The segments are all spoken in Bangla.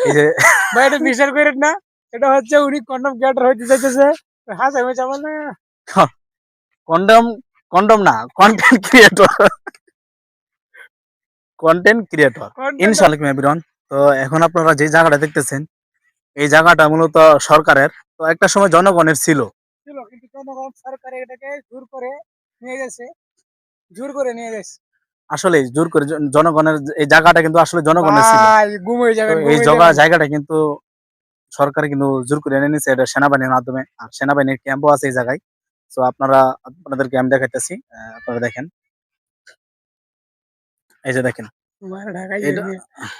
এই যে ভাই এটা বিশ্বাস করেন না, এটা হচ্ছে উনি কন্ডম ক্রিয়েটর হইতে চাইতেছে। হাসা হয়েছে আমার না। কন্ডম কন্ডম না, content creator. Content creator content ইনশাআল্লাহ এভরিওয়ান। তো এখন আপনারা যে জায়গাটা দেখতেছেন, এই জায়গাটা মূলত সরকারের, তো একটা সময় জনগণের ছিল। ছিল, কিন্তু জনগণ সরকার এটাকে জোর করে নিয়ে গেছে, জোর করে নিয়ে গেছে। আসলে জোর করে জনগণের এই জায়গাটা কিন্তু আসলে জনগণের ছিল। ভাই ঘুম হয়ে তো যাবেন, ঘুম এই হয়ে যাবেন। জায়গাটা কিন্তু সরকার কিন্তু জোর করে এনে নিছে, এটা সেনাবাহিনীর মাধ্যমে। আর সেনাবাহিনীর ক্যাম্পও আছে এই জায়গায়। তো আপনাদের ক্যাম্প দেখাইতেছি, আপনারা দেখেন। এই যে দেখেন মারা ঢাকাই এটা। যাবে,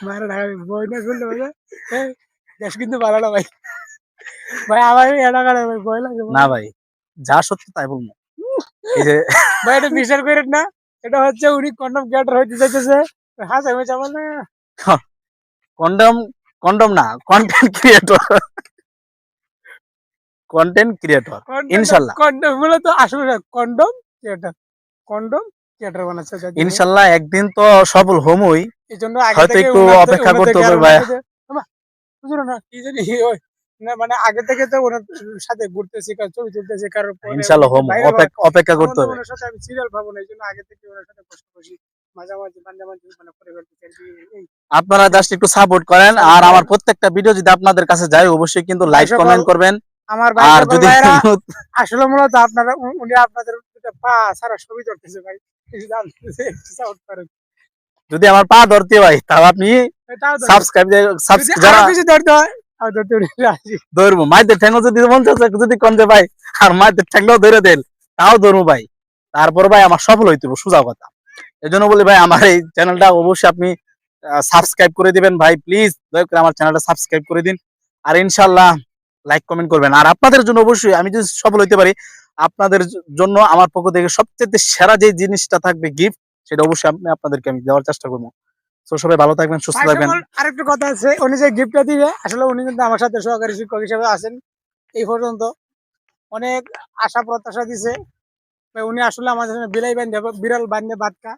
মারা ঢাকাই বই না শুনলে ভাই, এই দেশ কিন্তু ভালো না ভাই। ভাই আমার এলাকার ভাই ভয় লাগে না ভাই। ভাই, যা সত্য তাই বলবো। এই যে ভাই এটা বিশ্বাস করেন না, এটা হচ্ছে উনি কন্ডম ক্রিয়েটর হইতে চাইতেছে। হাসা হয়েছে আমার না। কন্ডম কন্ডম না, content creator. Content creator condom ইনশাল্লাহ। কন্ডম মূলত আসলে কন্ডম ক্রিয়েটর, কন্ডম ক্রিয়েটর বানাচ্ছে যাতে ইনশাল্লাহ একদিন তো সফল হমই। এই জন্য আগে হয়তো থেকে একটু অপেক্ষা করতে ওনাদেরকে আর হবে ভাই। ওনাকে বুঝলো না কি জানি ওই না, মানে আগে থেকে তো ওনার সাথে ঘুরতেছি, ছবি তুলতেছি, কারোর পরে ইনশাল্লাহ হম, ভাইরাল হয়। অপেক্ষা তখন করতে তো হবে। ওনার সাথে আমি সিরিয়াল পাবো না, এই জন্য আগে থেকে ওনার সাথে বসি মাঝামাঝি মাঝামাঝি মানে করে ফেলতেছি আর কি। এই আপনারা জাস্ট একটু সাপোর্ট করেন, সাপোর্ট আর করেন আমার প্রত্যেকটা ভিডিও যদি আপনাদের কাছে যায় অবশ্যই কিন্তু ভাই লাইক সকল, কমেন্ট করবেন। আমার ভাই আর সকল যদি ভাইরা। আসলে মূলত আপনারা উনি আপনাদের পা সারা ছবি ধরতেছে ভাই, একটু জানতেছে, একটু সাপোর্ট করেন। যদি আমার পা ধরতে হয় তাহলে আপনি তাও ধরবেন, সাবস্ক্রাইব যদি আরো যারা কিছু ধরতে হয় আর ধরতে রাজি। ধরবো, মাইদের ঠ্যাঙ্গও যদি মন চাচ্ছে যদি কমতে ভাই, আর মাইদের ঠ্যাঙ্গও ধরে দেন, তাও ধরবো ভাই। তারপর ভাই আমার সফল হইতে হবে, সোজা কথা। এই জন্য বলি ভাই, আমার এই চ্যানেলটা অবশ্যই আপনি সাবস্ক্রাইব করে দিবেন ভাই, প্লিজ দয়া করে আমার চ্যানেলটা সাবস্ক্রাইব করে দিন। আর ইনশাল্লাহ লাইক কমেন্ট করবেন। আর আপনাদের জন্য অবশ্যই আমি যদি সফল হইতে পারি, আপনাদের জন্য আমার পক্ষ থেকে সবচেয়ে সেরা যে জিনিসটা থাকবে গিফট, সেটা অবশ্যই আপনাদেরকে আমি দেওয়ার চেষ্টা করবো। তো সবাই ভালো থাকবেন, সুস্থ ভাই থাকবেন। সকল আরেকটা কথা আছে, উনি যে গিফটটা দিবে আসলে উনি কিন্তু আমার সাথে সহকারী শিক্ষক হিসেবে আছেন এই পর্যন্ত, অনেক আশা প্রত্যাশা দিছে। ভাই উনি আসলে আমাদের জন্য বিলাই বান্ধে, বিড়াল বান্ধে ভাত খা,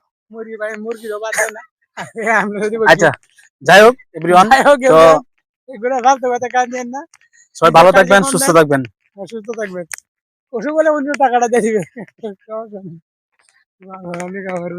মুরগিরও বাদ দেয় না। আমরা যদি আচ্ছা, গিফট যাই হোক এভরিওয়ান। যাই হোক তো এগুলো ভাবতে কথা কাজ দেন না, সবাই নিজের ভালো কাজে থাকবেন, মন সুস্থ দেন, থাকবেন। সুস্থ থাকবেন। অসুখ হলে অন্য টাকাটা দিয়ে দিবে। সমস্যা নেই। অনেক আবার